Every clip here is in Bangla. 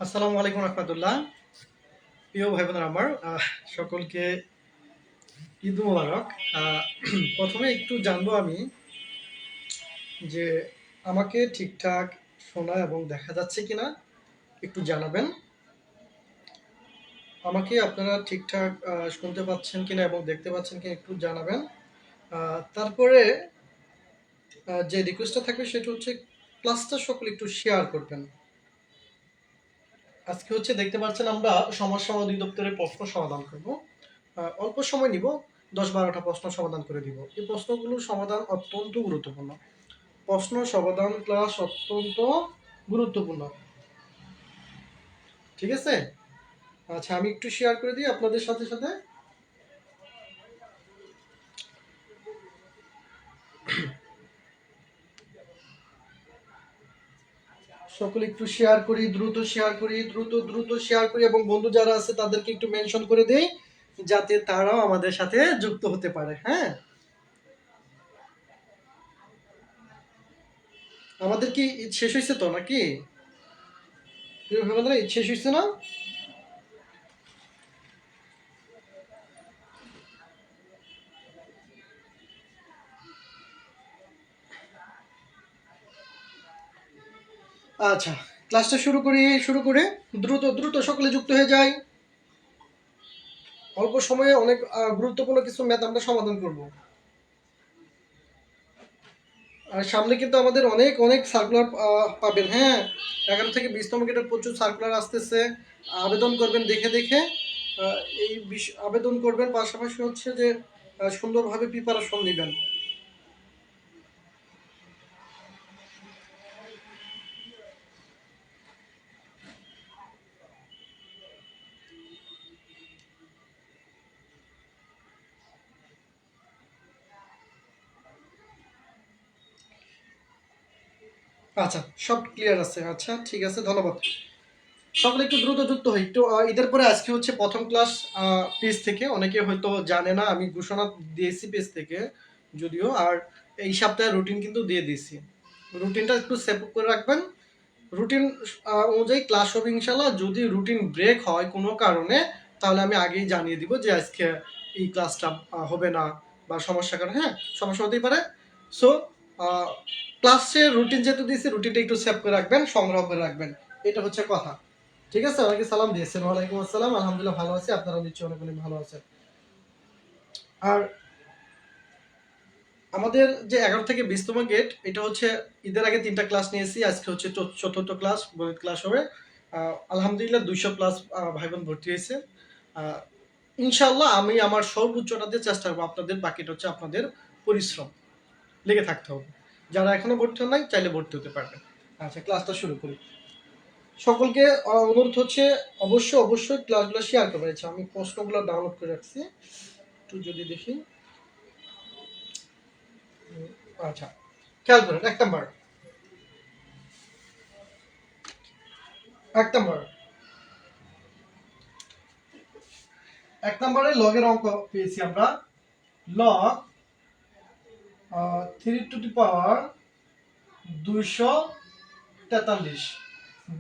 আসসালামু আলাইকুম রহমতুল্লাহ। প্রিয় ভাই বোনেরা আমার সকলকে ঈদ মোবারক। আহ, প্রথমে একটু জানবো আমি যে আমাকে ঠিকঠাক শোনা এবং দেখা যাচ্ছে কিনা একটু জানাবেন। আমাকে আপনারা ঠিকঠাক শুনতে পাচ্ছেন কিনা এবং দেখতে পাচ্ছেন কিনা একটু জানাবেন। তারপরে যে রিকোয়েস্টটা থাকবে সেটা হচ্ছে ক্লাসটা সকলে একটু শেয়ার করবেন। আজকে হচ্ছে দেখতে পাচ্ছেন আমরা সমাজ সমাজ অধিদপ্তরের প্রশ্ন সমাধান করব। অল্প সময় নিব, 10-12টা প্রশ্ন সমাধান করে দিব। এই প্রশ্নগুলোর সমাধান অত্যন্ত গুরুত্বপূর্ণ। প্রশ্ন সমাধান ক্লাস অত্যন্ত গুরুত্বপূর্ণ। ঠিক আছে? আচ্ছা, আমি একটু শেয়ার করে দিই আপনাদের সাথে সাথে। সকলে একটু শেয়ার করি, দ্রুত শেয়ার করি, দ্রুত দ্রুত শেয়ার করি এবং বন্ধু যারা আছে তাদেরকে একটু মেনশন করে দেই যাতে তারাও আমাদের সাথে যুক্ত হতে পারে। হ্যাঁ, আমাদের কি ঈদ শেষ হয়েছে তো নাকি? ঈদ শেষ হয়েছে না? আচ্ছা, ক্লাসটা শুরু করে দ্রুত দ্রুত সকলে যুক্ত হয়ে যায়। অল্প সময়ে অনেক গুরুত্বপূর্ণ কিছু ম্যাথ আমরা সমাধান করব। আর সামনে কিন্তু আমাদের অনেক অনেক সার্কুলার পাবেন। হ্যাঁ, 11 থেকে 20তম গেটের প্রচুর সার্কুলার আসতেছে। আবেদন করবেন দেখে দেখে। এই আবেদন করবেন, পাশাপাশি হচ্ছে যে সুন্দরভাবে প্রিপারেশন নেবেন। আচ্ছা, সব ক্লিয়ার আছে। আচ্ছা, ঠিক আছে, ধন্যবাদ। সকলে একটু দ্রুত যুক্ত হই একটু। ঈদের পরে আজকে হচ্ছে প্রথম ক্লাস। পেজ থেকে অনেকে হয়তো জানে না, আমি ঘোষণা দিয়েছি পেজ থেকে যদিও। আর এই সপ্তাহে রুটিন কিন্তু দিয়ে দিয়েছি। রুটিনটা একটু সেভ করে রাখবেন। রুটিন অনুযায়ী ক্লাস হবে ইনশাল্লাহ। যদি রুটিন ব্রেক হয় কোনো কারণে, তাহলে আমি আগেই জানিয়ে দিব যে আজকে এই ক্লাসটা হবে না বা সমস্যার কারণে। হ্যাঁ, সমস্যা হতেই পারে। সো ক্লাসের রুটিন যেহেতু দিয়েছি, রুটিনটা একটু সেভ করে রাখবেন, সংগ্রহ করে রাখবেন। এটা হচ্ছে কথা। ঠিক আছে? অনেকে সালাম দিয়েছেন। ওয়ালাইকুম আসসালাম। আলহামদুলিল্লাহ ভালো আছি, আপনারা নিশ্চয়ই অনেক অনেক ভালো আছেন। আর আমাদের যে 11 থেকে 20তম গেট, এটা হচ্ছে ঈদের আগে 3টা ক্লাস নিয়েছি। আজকে হচ্ছে চতুর্থ ক্লাস, গণিত ক্লাস হবে। আলহামদুলিল্লাহ 200+ ভাই বোন ভর্তি হয়েছে। আহ, ইনশাল্লাহ আমি আমার সর্বোচ্চটা দিয়ে চেষ্টা করবো। আপনাদের বাকিটা হচ্ছে আপনাদের পরিশ্রম, লেগে থাকতে হবে। যারা এখনো ভর্তি হন নাই, চাইলে ভর্তি হতে পারবেন। আচ্ছা, ক্লাসটা শুরু করি। সকলকে অনুরোধ হচ্ছে অবশ্যই অবশ্যই ক্লাসগুলো শেয়ার করবেন। আচ্ছা, আমি প্রশ্নগুলো ডাউনলোড করে রাখছি, একটু যদি দেখি। আচ্ছা, খেয়াল করেন। 1 নাম্বার, 1 নাম্বার, 1 নাম্বারে লগের অঙ্ক পেয়েছি আমরা। লগ 3 টু দি পাওয়ার 243,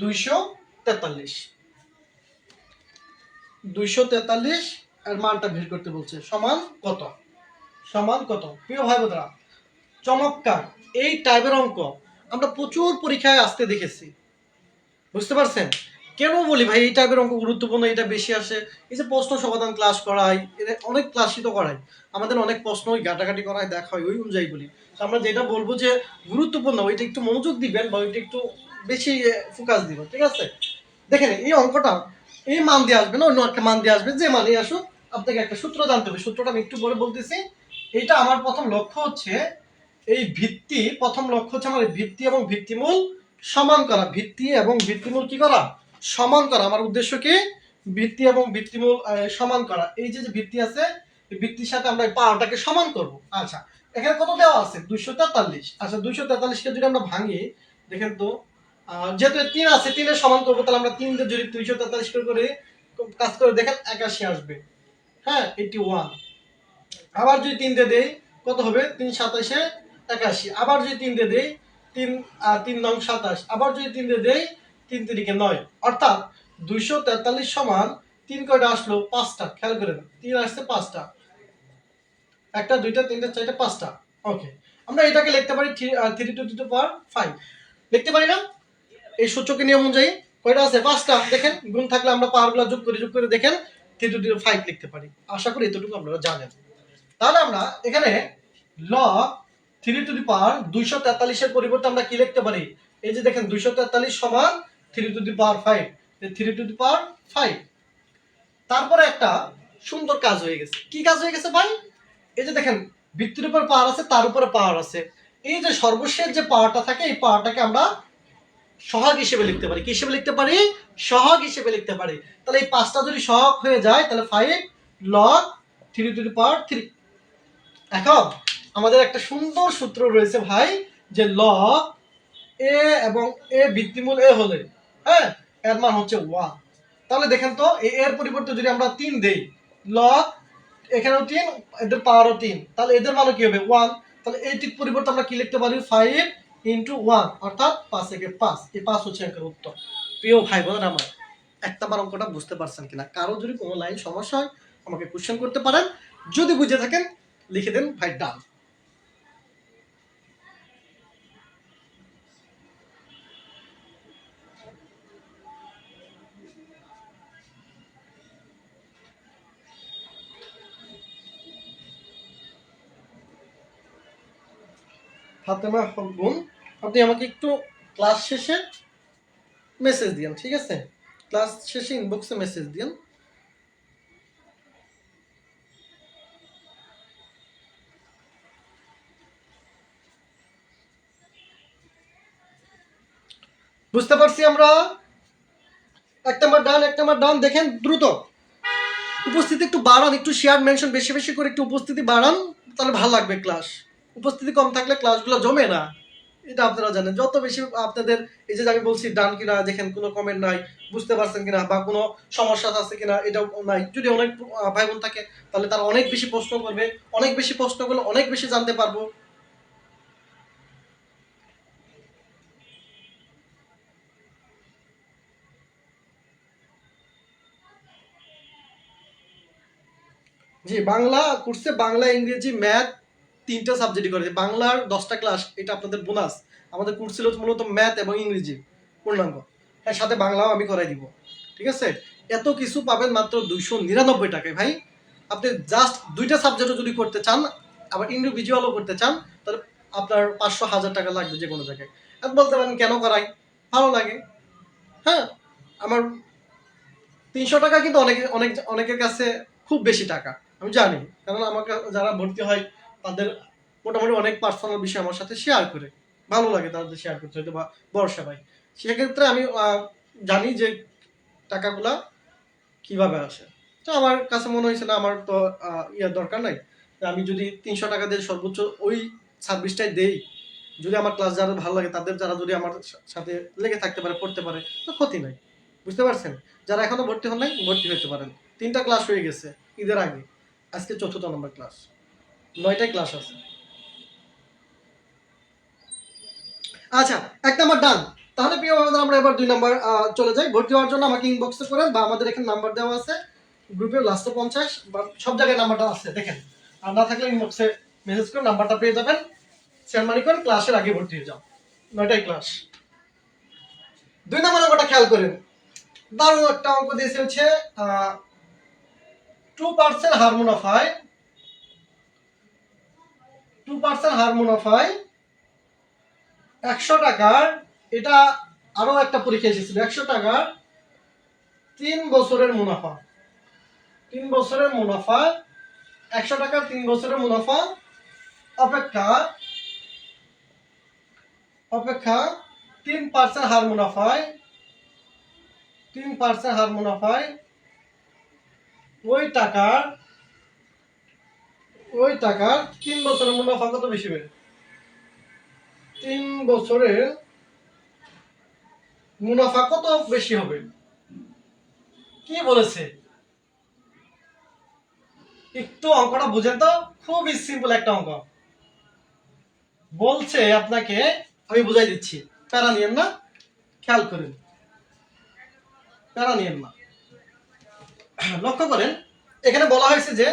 243, 243 এর মানটা বের করতে বলছে। সমান কত? সমান কত? প্রিয় ভাই বোনেরা, চমৎকার এই টাইপের অঙ্ক আমরা প্রচুর পরীক্ষায় আসতে দেখেছি। বুঝতে পারছেন? কেন বলি ভাই এই টাইপের অঙ্ক গুরুত্বপূর্ণ, এটা বেশি আসে? এই যে প্রশ্ন সমাধান ক্লাস করাই, এর অনেক ক্লাসই তো করাই, আমাদের অনেক প্রশ্ন ওই ঘাটাঘাটি করায় দেখা হয়, ওই অনুযায়ী বলি। তো আমরা যেটা বলবো যে গুরুত্বপূর্ণ, ওইটা একটু মনোযোগ দিবেন বা ওইটা একটু বেশি ফোকাস দিবেন। ঠিক আছে? দেখেন এই অঙ্কটা এই মান দিয়ে আসবে না, অন্য একটা মান দিয়ে আসবে। যে মানেই আসুক, আপনাকে একটা সূত্র জানতে হবে। সূত্রটা আমি একটু পরে বলতেছি। এটা আমার প্রথম লক্ষ্য হচ্ছে এই ভিত্তি, প্রথম লক্ষ্য হচ্ছে আমার ভিত্তি এবং ভিত্তিমূল সমান করা। ভিত্তি এবং ভিত্তিমূল কি করা? সমান করা। আমার উদ্দেশ্য কি? ভিত্তি এবং ভিত্তিমূল সমান করা। এই যে যে ভিত্তি আছে, এই ভিত্তির সাথে আমরা এই পাওয়ারটাকে সমান করব। আচ্ছা, এখানে কত দেওয়া আছে? 243। আচ্ছা, 243 কে যদি আমরা ভাঙি, দেখেন তো, যেহেতু 3 আছে, 3 সমান করবো, তাহলে আমরা 3 দিয়ে যদি 243 করে কাজ করে দেখেন 81 আসবে। হ্যাঁ, 81। আবার যদি 3 দিয়ে দেই, কত হবে? 3 × 27 = 81। আবার যদি 3 দিয়ে দেই, 3 3 9 27। আবার যদি 3 দিয়ে দেই, 3 3 9, অর্থাৎ 243 সমান 3 কয়টা আসলো? 5টা। খেয়াল করেন, 3 আসছে 5টা, একটা দুইটা তিনটা চারটা 5টা। ওকে, আমরা এটাকে লিখতে পারি 3 টু দি পাওয়ার 5 লিখতে পারি না? এই সূচকের নিয়ম অনুযায়ী কয়টা আছে? 5টা। দেখেন গুণ থাকলে আমরা পাওয়ারগুলো যোগ করে দেখেন 3 টু দি 5 লিখতে পারি। আশা করি এতটুকু আপনারা জানেন। তাহলে আমরা এখানে লগ 3 টু দি পাওয়ার 243 এর পরিবর্তে আমরা কি লিখতে পারি? এই যে দেখেন 243 সমান 3 to the power 5, 3 to the পাওয়ার 5। তারপরে একটা সুন্দর কাজ হয়ে গেছে। কি কাজ হয়ে গেছে ভাই? এই যে দেখেন ভিত্তির উপর পাওয়ার আছে, তার উপরে পাওয়ার আছে। এই যে সর্বশেষ যে পাওয়ারটা থাকে, এই পাওয়ারটাকে আমরা সহগ হিসেবে লিখতে পারি। কি হিসেবে লিখতে পারি? সহগ হিসেবে লিখতে পারি। তাহলে এই 5টা যদি সহগ হয়ে যায় তাহলে 5 লগ 3 টু দি পাওয়ার 3। এখন আমাদের একটা সুন্দর সূত্র রয়েছে ভাই, যে লগ এ এবং এ ভিত্তিমূল এ হলে, হ্যাঁ, এর মান হচ্ছে 1। তাহলে দেখেন তো এর পরিবর্তে যদি আমরা 3 দেই, লগ এখানেও 3, এদের পাওয়ারও 3, তাহলে এদের মানও কি হবে? 1। তাহলে এইটির পরিবর্তে আমরা কি লিখতে পারি? 5 ইনটু 1, অর্থাৎ 5 একে 5। এই 5 হচ্ছে অঙ্কের উত্তর। প্রিয় ভাই বোনেরা আমার, এক নাম্বার অঙ্কটা বুঝতে পারছেন কিনা? কারো যদি কোনো লাইন সমস্যা হয় আমাকে কোশ্চেন করতে পারেন, যদি বুঝে থাকেন লিখে দেন ভাই ডান। ফাতেমা হলগুন, আপনি আমাকে একটু ক্লাস শেষে মেসেজ দিন, ঠিক আছে? ক্লাস শেষে ইনবক্সে মেসেজ দিন। বুঝতে পারছি আমরা? এক নাম্বার ডান, এক নাম্বার ডান। দেখেন দ্রুত উপস্থিতি একটু বাড়ান, একটু শেয়ার মেনশন বেশি বেশি করে একটু উপস্থিতি বাড়ান, তাহলে ভালো লাগবে ক্লাস। উপস্থিতি কম থাকলে ক্লাসগুলো জমে না, এটা আপনারা জানেন। যত বেশি আপনাদের এই যে আমি বলছি ডান কিনা দেখেন, কোনো কমেন্ট নাই, বুঝতে পারছেন কিনা বা কোনো সমস্যা আছে কিনা এটাও নাই। যদি অনেক ভাই বোন থাকে তাহলে তারা অনেক বেশি প্রশ্ন করবে, অনেক বেশি প্রশ্ন করলে অনেক বেশি জানতে পারবো। জি, বাংলা কোর্সে বাংলা ইংরেজি ম্যাথ 3টা সাবজেক্টই করেছে। বাংলার 10টা ক্লাস, এটা আপনাদের বোনাস। আমাদের কোর্স ছিল মূলত ম্যাথ এবং ইংরেজি পূর্ণাঙ্গ, হ্যাঁ, সাথে বাংলাও আমি করাই দিব, ঠিক আছে? এত কিছু পাবেন মাত্র 299 টাকায় ভাই। আপনি জাস্ট 2টা সাবজেক্টও যদি করতে চান, আবার ইন্ডিভিজুয়ালও করতে চান, তাহলে আপনার 500 1000 টাকা লাগবে যে কোনো জায়গায়। আপনি বলতে পারেন কেন করাই, ভালো লাগে। হ্যাঁ, আমার 300 টাকা কিন্তু অনেকের কাছে খুব বেশি টাকা, আমি জানি। কারণ আমাকে যারা ভর্তি হয় তাদের মোটামুটি অনেক পার্সোনাল বিষয় আমার সাথে শেয়ার করে, ভালো লাগে তাদের শেয়ার করতে, হয়তো বা ভরসা পাই। সেক্ষেত্রে আমি জানি যে টাকাগুলা কিভাবে আসে। তো আমার কাছে মনে হয়েছে না আমার তো ইয়ার দরকার নাই, আমি যদি 300 টাকা দিয়ে সর্বোচ্চ ওই সার্ভিসটাই দেই, যদি আমার ক্লাস যারা ভালো লাগে তাদের, যারা যদি আমার সাথে লেগে থাকতে পারে, পড়তে পারে, তো ক্ষতি নাই। বুঝতে পারছেন? যারা এখনো ভর্তি হন নাই ভর্তি হতে পারেন। 3টা ক্লাস হয়ে গেছে ঈদের আগে, আজকে 4র্থ নম্বর ক্লাস, 9টায় ক্লাস আছে। আচ্ছা, 1 নাম্বার ডান। তাহলে প্রিয় বন্ধুরা আমরা এবার 2 নাম্বার চলে যাই। ভর্তি হওয়ার জন্য আমাকে ইনবক্সে করেন, বা আমাদের এখানে নাম্বার দেওয়া আছে গ্রুপের লাস্টে 50 বা সব জায়গায় নাম্বারটা আছে, দেখেন। আর না থাকলে ইনবক্সে মেসেজ করে নাম্বারটা পেয়ে যাবেন। সেন্ড মানি করেন, ক্লাসের আগে ভর্তি হয়ে যাও। 9টায় ক্লাস। 2 নাম্বার অঙ্কটা খেয়াল করেন, দারুণ একটা অঙ্ক দিয়েছে হচ্ছে 2% হার মুনাফায় 2% হার মুনাফায় 100 টাকার, এটা আরো একটা পরীক্ষা এসেছিল, 100 টাকার 3 বছরের মুনাফা। 3 বছরের মুনাফা, 100 টাকার 3 বছরের মুনাফা অপেক্ষা 3% হার মুনাফায় 3% হার মুনাফায় ওই টাকার 3 বছরের মুনাফা কত বেশি হবে? 3 বছরের মুনাফা কত বেশি হবে? কি বলেছে একটু অঙ্কটা বুঝেন তো, খুবই সিম্পল একটা অঙ্ক। বলছে আপনাকে, আমি বুঝাই দিচ্ছি, প্যারা নিয়েন না, খেয়াল করেন। প্যারা নিয়েন না। লক্ষ্য করেন এখানে বলা হয়েছে যে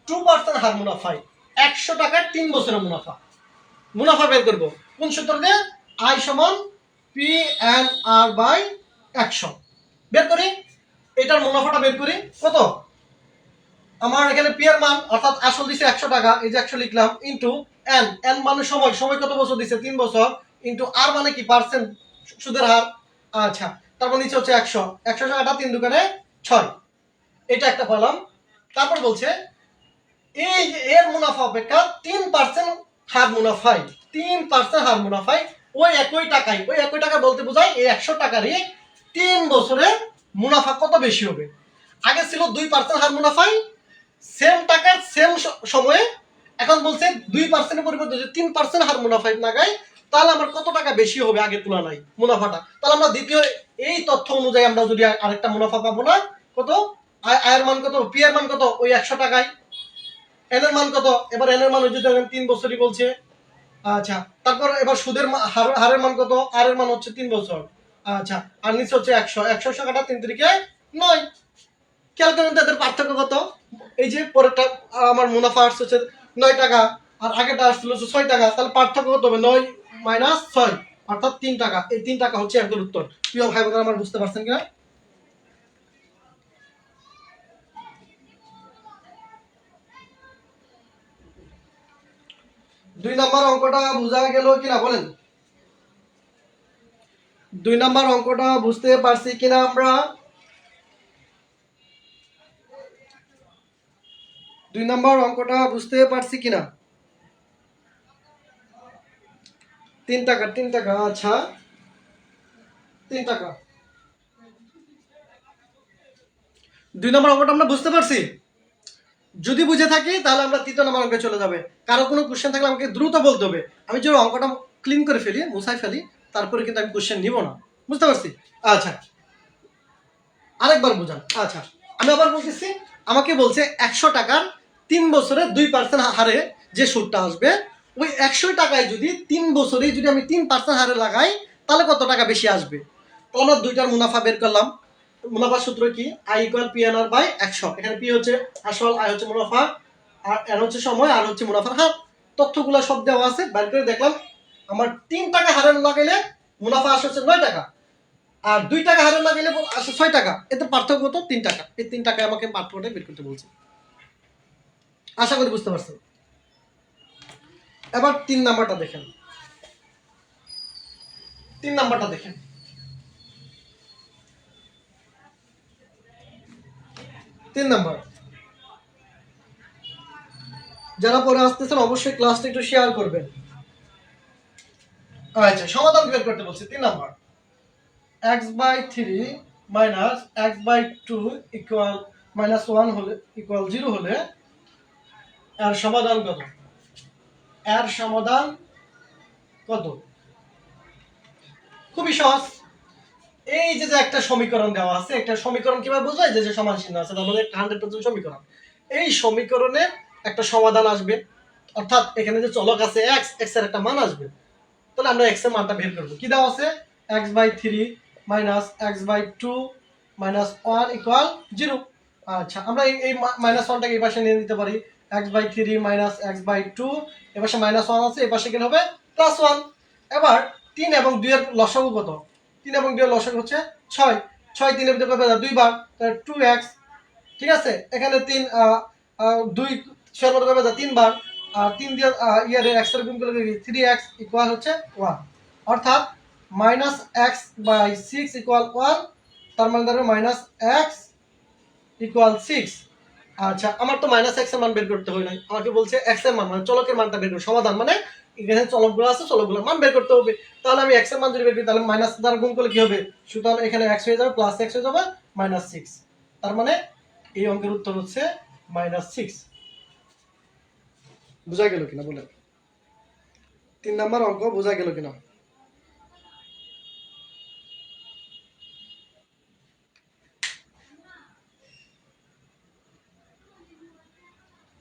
2% হার মুনাফায় 100 টাকার 3 বছরের মুনাফা। মুনাফা বের করব কোন সূত্র দিয়ে? আই সমান পি এন আর বাই 100 বের করি। এটার মুনাফাটা বের করি কত? আমার এখানে পি এর মান অর্থাৎ আসল দিছে 100 টাকা, এই যে 100 লিখলাম, ইনটু এন, এন মানে সময়, সময় কত বছর দিছে? 3 বছর, ইনটু আর মানে কি? পার্সেন্ট, সুদের হার। আচ্ছা, তারপর নিচে হচ্ছে 100, 100 টাকাটা 3 দোকানে 6, এটা একটা পেলাম। তারপর বলছে এই যে এর মুনাফা অপেক্ষা 3% হার মুনাফায়, 3% হার মুনাফায় ওই একই টাকায়, ওই একই টাকা বলতে বোঝায় এই 100 টাকারই 3 বছরে মুনাফা কত বেশি হবে? আগে ছিল 2% হার মুনাফায় সেম টাকার সেম সময়ে, এখন বলছে 2% পরিবর্তে যদি 3% হার মুনাফায় লাগাই তাহলে আমার কত টাকা বেশি হবে আগের তুলনায় মুনাফাটা? তাহলে আমরা দ্বিতীয় এই তথ্য অনুযায়ী আমরা যদি আরেকটা মুনাফা পাবো না? কত? আয়ের মান কত? পি এর মান কত? ওই 100 টাকায়। এন এর মান কত? এবার এন এর মান যদি 3 বছরই বলছে। আচ্ছা, তারপর এবার সুদের হারের মান কত? আর এর মান হচ্ছে 3 বছর। আচ্ছা, আর নিচে হচ্ছে 100, 100 কাটা 3 তারিখে 9। খেয়াল করেন তাদের পার্থক্য কত? এই যে পরেরটা আমার মুনাফা আসছে হচ্ছে 9 টাকা, আর আগেরটা আসছিল 6 টাকা, তাহলে পার্থক্য কত হবে? 9 মাইনাস 6 অর্থাৎ 3 টাকা। এই 3 টাকা হচ্ছে একদম উত্তর। প্রিয় ভাই বোনেরা আমার বুঝতে পারছেন কিনা? 2 নাম্বার অঙ্কটা বোঝা গেল কিনা বলেন? 2 নাম্বার অঙ্কটা বুঝতে পারছি কিনা আমরা? 2 নাম্বার অঙ্কটা বুঝতে পারছি কিনা? 3 টাকা, 3 টাকা। আচ্ছা, 3 টাকা। 2 নম্বর অঙ্কটা আমরা বুঝতে পারছি। যদি বুঝে থাকি তাহলে আমরা 3 নম্বর অঙ্কে চলে যাবে। কারো কোনো কোশ্চেন থাকলে আমাকে দ্রুত বলতে হবে। আমি যদি অঙ্কটা ক্লিন করে ফেলি, মুছাই ফেলি, তারপরে কিন্তু আমি কোশ্চেন নিব না। বুঝতে পারছি? আচ্ছা, আরেকবার বুঝান। আচ্ছা, আমি আবার বলতেছি। আমাকে বলছে 100 টাকার 3 বছরে 2% হারে যে সুদটা আসবে, ওই 100 টাকায় যদি 3 বছরে যদি আমি 3% হারে লাগাই তাহলে কত টাকা বেশি আসবে? তো আমরা দুইটার মুনাফা বের করলাম। মুনাফার সূত্র কি? I equal P N R by 100। এখানে পি হচ্ছে আসল, আই হচ্ছে মুনাফা, আর এন হচ্ছে সময়, আর হচ্ছে মুনাফার হার। তথ্যগুলো সব দেওয়া আছে, বের করে দেখলাম আমার 3 টাকা হারে লাগাইলে মুনাফা আসে হচ্ছে 9 টাকা, আর 2 টাকা হারে লাগাইলে আসে 6 টাকা। এতে পার্থক্য কত? 3 টাকা। এই 3 টাকায় আমাকে পার্থক্যটা বের করতে বলছে। আশা করি বুঝতে পারছেন। এবার 3 নাম্বারটা দেখেন। 3 নাম্বারটা দেখেন। 3 নাম্বার, যারা পরে আসতেছেন অবশ্যই ক্লাসটা একটু শেয়ার করবেন। আচ্ছা, সমাধান বের করতে বলছি। 3 number, x/3 minus x/2 equal -1 হলে ইকুয়াল 0 হলে এর সমাধান কত? এর সমাধান কত? খুবই সহজ। এই যে যে একটা সমীকরণ দেওয়া আছে, একটা সমীকরণ কিভাবে বোঝায়? যে যে সমান চিহ্ন আছে তার মানে 100% সমীকরণ। এই সমীকরণের একটা সমাধান আসবে, অর্থাৎ এখানে যে চলক আছে x, x এর একটা মান আসবে। তাহলে আমরা x এর মানটা বের করব। কি দেওয়া আছে? x/3 minus x/2 minus 1 equal 0। আচ্ছা, আমরা এই মাইনাস 1টাকে এই পাশে নিয়ে নিতে পারি। x/3 মাইনাস x/2, এই পাশে -1 আছে, এই পাশে কি হবে? +1। এবার 3 এবং 2 এর লসাগু কত? 3 এবং 2 এর লসাগু হচ্ছে 6। 6 3 এর ভিতরে কত? 2 বার, তাহলে 2x। ঠিক আছে, এখানে 3 2 6 এর মধ্যে কত? 3 বার, আর 3 দিয়ে ইয়ারে x এর গুণ করলে 3x ইকুয়াল হচ্ছে 1। অর্থাৎ -x/6 ইকুয়াল 1, তার মানে দাঁড়াবে -x ইকুয়াল 6। আচ্ছা, আমার তো -x এর মান বের করতে হয় নাই, আমাকে বলছে x এর মান, মানে চলকের মানটা বের করো। সমাধান মানে এখানে চলকগুলো আছে, চলকগুলোর মান বের করতে হবে। তাহলে আমি x এর মান যদি বের করি তাহলে মাইনাস দ্বারা গুণ করলে কি হবে? সুতরাং এখানে x হয়ে যাবে, প্লাস x হয়ে যাবে -6। তার মানে এই অঙ্কের উত্তর হচ্ছে -6। বোঝা গেল কিনা বলেন? 3 নাম্বার অঙ্ক বোঝা গেল কিনা?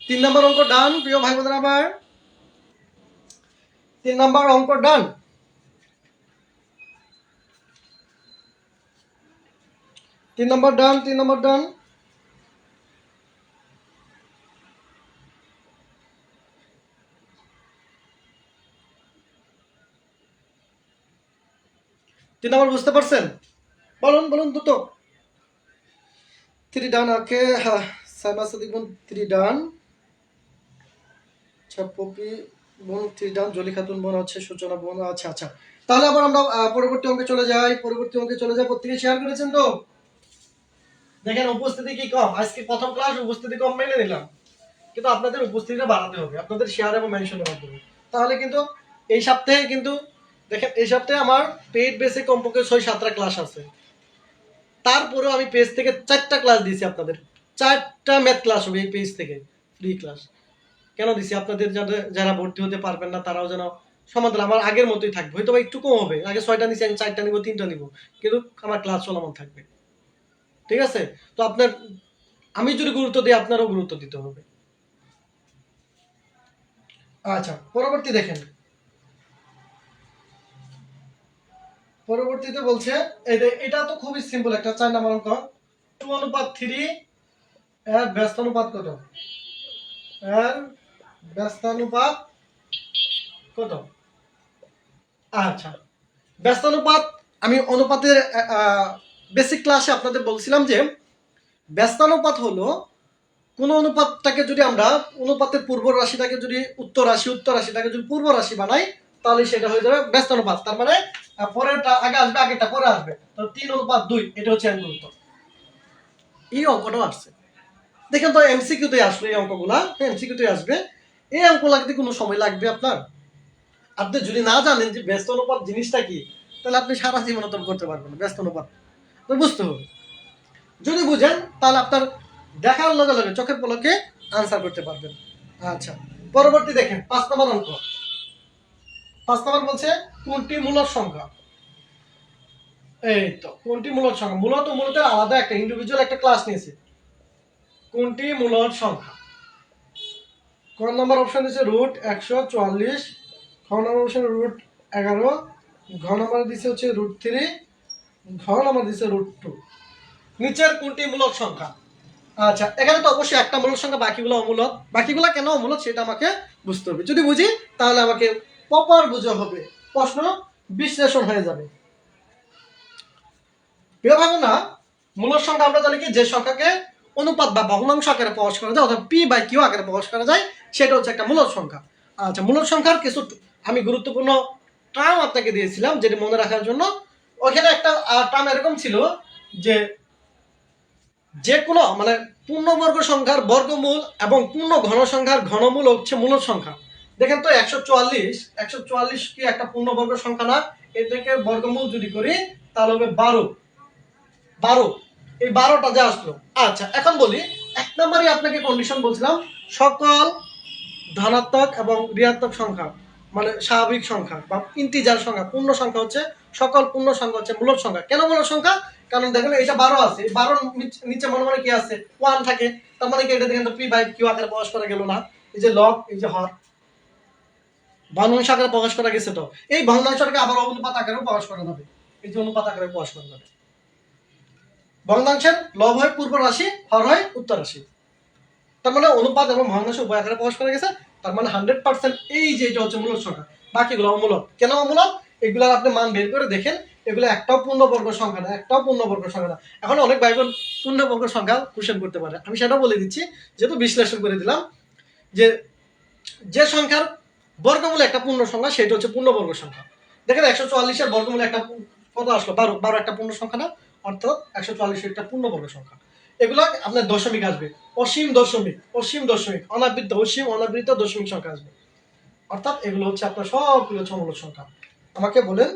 তিন নাম্বার অঙ্ক ডান প্রিয় ভাই বোনেরা আমার। 3 নাম্বার অঙ্ক ডান। 3 নম্বর ডান, 3 নম্বর ডান। তিন নম্বর বুঝতে পারছেন? বলুন বলুন দ্রুত। 3 ডান, ওকে। হ্যাঁ, সাইমা সাদিক বোন 3 ডান। আচ্ছা, পপি বোন 3 ডান, জলি খাতুন বোন আছে, সূচনা বোন। আচ্ছা আচ্ছা, তাহলে আবার আমরা পরবর্তী অঙ্কে চলে যাই। প্রত্যেকে শেয়ার করেছেন তো? দেখেন উপস্থিতি কি কম, আজকে প্রথম ক্লাস উপস্থিতি কম মেনে নিলাম, কিন্তু আপনাদের উপস্থিতিটা বাড়াতে হবে আপনাদের শেয়ার এবং মেনশনের মাধ্যমে। তাহলে কিন্তু এই সপ্তাহে কিন্তু দেখেন, এই সপ্তাহে আমার পেইড বেসে কমপক্ষে 6-7টা ক্লাস আছে। তারপরেও আমি পেজ থেকে 4টা ক্লাস দিয়েছি আপনাদের। 4টা ম্যাথ ক্লাস হবে এই পেজ থেকে, ফ্রি ক্লাস। কেন দিছি? আপনাদের যারা ভর্তি হতে পারবেন না তারাও যেন সমাধান আমার আগের মতোই থাকবে, হয়তো বা একটু কম হবে। আগে 6টা নিছি, আমি 4টা নিব, 3টা নিব, কিন্তু আমার ক্লাস চলমান থাকবে। ঠিক আছে? তো আপনার, আমি যদি গুরুত্ব দিই আপনারও গুরুত্ব দিতে হবে। আচ্ছা, পরবর্তী দেখেন। পরবর্তীতে বলছে এটা তো খুবই সিম্পল একটা 4 নাম্বার অঙ্ক। 2:3 এর ব্যস্তানুপাত কত? এর ব্যস্তানুপাত কত? আচ্ছা, ব্যস্তানুপাত, আমি অনুপাতের বেসিক ক্লাসে আপনাদের বলছিলাম যে ব্যস্তানুপাত হলো কোন অনুপাতটাকে যদি আমরা অনুপাতের পূর্ব রাশিটাকে যদি উত্তর রাশিটাকে যদি পূর্ব রাশি বানাই, তাহলে সেটা হয়ে যাবে ব্যস্তানুপাত। তার মানে পরেরটা আগে আসবে, আগেরটা পরে আসবে। তো 3:2, এটা হচ্ছে অ্যান্সার উত্তর। এই অঙ্কটাও আসছে, দেখেন তো এমসিকিউতে আসবে এই অঙ্কগুলা, এমসিকিউতে আসবে। এই অঙ্ক লাগতে কোনো সময় লাগবে আপনার? আপনি যদি না জানেন যে ব্যস্ত অনুপাত জিনিসটা কি, তাহলে আপনি সারা জীবন তো করতে পারবেন না। ব্যস্ত অনুপাত তো বুঝতে হবে। যদি বুঝেন তাহলে আপনার দেখার লগে লগে চোখের পলকে আনসার করতে পারবেন। আচ্ছা, পরবর্তী দেখেন 5 নম্বর অঙ্ক। 5 নম্বর বলছে কোনটি মূলদ সংখ্যা? এই তো কোনটি মূলদ সংখ্যা, মূলত আলাদা একটা ইন্ডিভিজুয়াল একটা ক্লাস নিয়েছে। কোনটি মূলদ সংখ্যা? ক নম্বর অপশন দিচ্ছে √144, খ নম্বর অপশন √11, ঘ নম্বর দিচ্ছে হচ্ছে √3, ঘ নম্বর দিচ্ছে √2। নিচের কোনটি মূলদ সংখ্যা? আচ্ছা, এখানে তো অবশ্যই একটা মূলদ সংখ্যা, বাকিগুলো অমূলদ। বাকিগুলো কেন অমূলদ সেটা আমাকে বুঝতে হবে। যদি বুঝি তাহলে আমাকে প্রপার বুঝা হবে, প্রশ্ন বিশ্লেষণ হয়ে যাবে। প্রিয় ভাবনা, মূলদ সংখ্যা আমরা জানি কি, যে সংখ্যাকে অনুপাত বা ভগ্নাংশ আকারে প্রকাশ করা যায়, অর্থাৎ p/q আকারে প্রকাশ করা যায়, সেটা হচ্ছে একটা মূলদ সংখ্যা। আচ্ছা, মূলদ সংখ্যার কিছু আমি গুরুত্বপূর্ণ টার্ম আপনাকে দিয়েছিলাম যেটি মনে রাখার জন্য। ওখানে একটা টার্ম এরকম ছিল যে যে কোনো মানে পূর্ণবর্গ সংখ্যার বর্গমূল এবং পূর্ণ ঘন সংখ্যার ঘনমূল হচ্ছে মূলদ সংখ্যা। দেখেন তো 144 কি একটা পূর্ণবর্গ সংখ্যা না? এটাকে বর্গমূল যদি করি তাহলে হবে 12। এই 12টা যে আসলো। আচ্ছা, এখন বলি 1 নম্বরে আপনাকে কন্ডিশন বলছিলাম, সকল ধনাত্মক এবং ঋণাত্মক সংখ্যা মানে স্বাভাবিক সংখ্যা বা ইন্টিজার সংখ্যা, পূর্ণ সংখ্যা হচ্ছে, সকল পূর্ণ সংখ্যা হচ্ছে মূলদ সংখ্যা। কেন মূলদ সংখ্যা? কারণ দেখেন এটা 12 আছে, 12 নিচে মনে মনে কি আছে 1 থাকে। তার মানে কি এটা দেখেন তো p/q আকারে প্রকাশ করা গেল না? এই যে লব, এই যে হর, ভগ্নাংশ আকারে প্রকাশ করা গেছে। তো এই ভগ্নাংশটাকে আবার অনুপাত আকারেও প্রকাশ করা যাবে। এই যে অনুপাত আকারে প্রকাশ করা যাবে। ভগ্নাংশের লব হয় পূর্ব রাশি, হর হয় উত্তর রাশি। তার মানে অনুপাত এবং ভগ্নাংশ উভয় আকারে প্রকাশ করা গেছে। তার মানে 100% এই যে এটা হচ্ছে মূলদ সংখ্যা, বাকিগুলো অমূলদ। কেন অমূলদ? এগুলার আপনি মান বের করে দেখেন, এগুলো একটাও পূর্ণবর্গ সংখ্যা না, একটাও পূর্ণবর্গ সংখ্যা না। এখন অনেক ভাই বোন পূর্ণবর্গ সংখ্যা কোশ্চেন করতে পারে, আমি সেটাও বলে দিচ্ছি, যেহেতু বিশ্লেষণ করে দিলাম যে যে সংখ্যার বর্গমূল একটা পূর্ণ সংখ্যা সেটা হচ্ছে পূর্ণবর্গ সংখ্যা। দেখেন 144-এর বর্গমূল একটা কত আসলো? 12 একটা পূর্ণ সংখ্যা না? অর্থাৎ 144 একটা পূর্ণবর্গ সংখ্যা। এগুলো আপনার দশমিক আসবে, অসীম দশমিক, অনাবৃত্ত, অসীম অনাবৃত্ত দশমিক সংখ্যা আসবে। অর্থাৎ এগুলো হচ্ছে আপনার সবগুলো হচ্ছে মূলদ সংখ্যা। আমাকে বলেন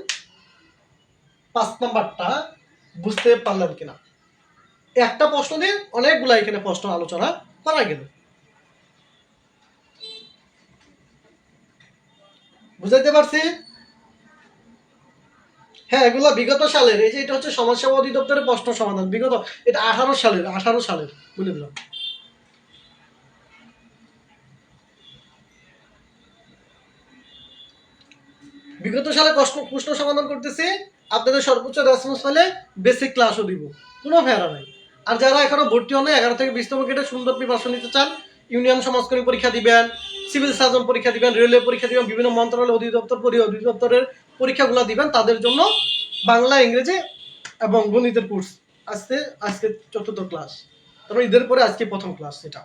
5 নাম্বারটা বুঝতে পারলেন কিনা? একটা প্রশ্ন দিয়ে অনেকগুলা এখানে প্রশ্ন আলোচনা করা গেল। বুঝাইতে পারছি? হ্যাঁ, এগুলো বিগত সালের। এই যে এটা হচ্ছে সমাজসেবা অধিদপ্তরের প্রশ্ন সমাধান, বিগত, এটা 18 সালের বলে দিলাম। বিগত সালে প্রশ্ন সমাধান করতেছি, আপনাদের সর্বোচ্চ রেসপন্স হলে বেসিক ক্লাসও দিব, কোনো ফেরা নাই। আর যারা এখনো ভর্তি হন 11 থেকে 20তম গ্রেডে সুন্দর প্রিপারেশন নিতে চান, ইউনিয়ন সমাজকর্মী পরীক্ষা দিবেন, সিভিল সার্জন পরীক্ষা দিবেন, রেলওয়ে পরীক্ষা দিবেন, বিভিন্ন মন্ত্রণালয় অধিদপ্তরের পরীক্ষাগুলো দিবেন, তাদের জন্য বাংলা, ইংরেজি এবং গণিতের কোর্স আজকে 4র্থ ক্লাস, তারপর ঈদের পরে আজকে প্রথম ক্লাস। এটা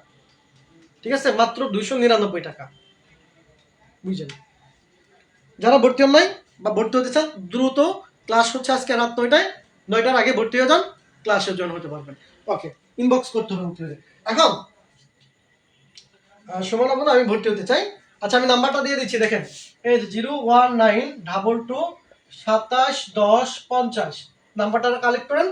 ঠিক আছে, মাত্র 299 টাকা, বুঝলেন? যারা ভর্তি হন নাই বা ভর্তি হতে চান, দ্রুত ক্লাস হচ্ছে আজকে রাত 9টার আগে ভর্তি হয়ে যান, ক্লাসে জয়েন হতে পারবেন। ওকে, ইনবক্স করতে হবে ভর্তি হতে। এখন সুমন আপু, আমি ভর্তি হতে চাই। আচ্ছা, আমি নাম্বারটা দিয়ে দিচ্ছি, দেখেন, এই 01922 271050 নাম্বারটা কালেক্ট করেন।